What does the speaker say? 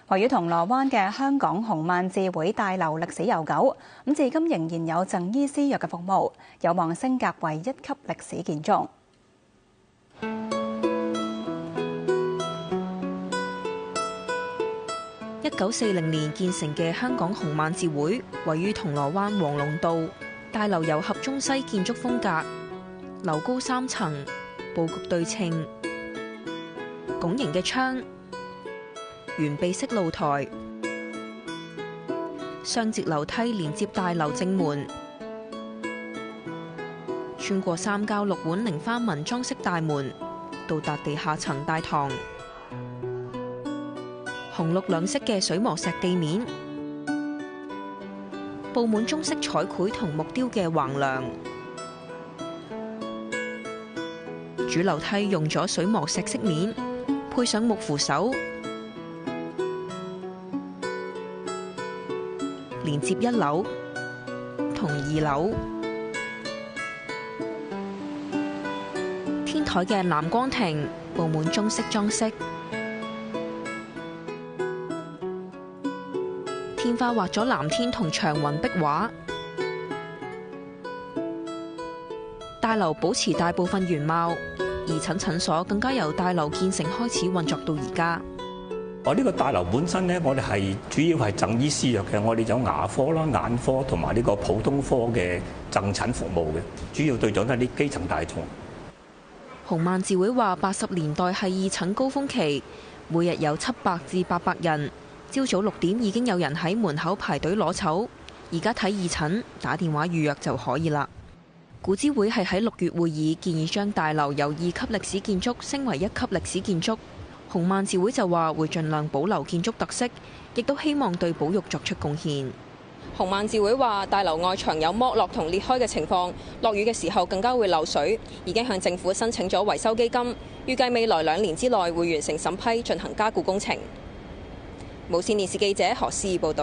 位於銅鑼灣嘅香港紅卍字會大樓歷史悠久，至今仍然有贈醫施藥嘅服務，有望升格為1級歷史建築。1940年建成嘅香港紅卍字會，位於銅鑼灣黃龍道，大樓有合中西建築風格，樓高3層，佈局對稱，拱形嘅窗，圓壁式露台，雙節樓梯連接大樓正門，穿過3交6碗菱花紋裝飾大門，到達地下層大堂。紅綠兩色嘅水磨石地面，佈滿中式彩繪同木雕嘅橫梁。主樓梯用咗水磨石飾面，配上木扶手，連接1樓同2樓。天台嘅藍光亭佈滿中式裝飾，天花畫咗藍天同長雲壁畫。大樓保持大部分原貌，而診所更加由大樓建成開始運作到而家。我呢個大樓本身呢，我哋係主要係贈醫施藥嘅，我哋有牙科啦、眼科同埋呢個普通科嘅贈診服務嘅，主要對象都係啲基層大眾。紅卍字會話，80年代係義診高峰期，每日有700至800人。朝早6點已經有人喺門口排隊攞籌，而家睇義診打電話預約就可以啦。古諮會係喺6月會議建議將大樓由2級歷史建築升為1級歷史建築。紅卍字會就話會盡量保留建築特色，亦都希望對保育作出貢獻。紅卍字會話大樓外牆有剝落同裂開嘅情況，落雨嘅時候更加會漏水，已經向政府申請咗維修基金，預計未來2年之內會完成審批進行加固工程。無線電視記者何思怡報導。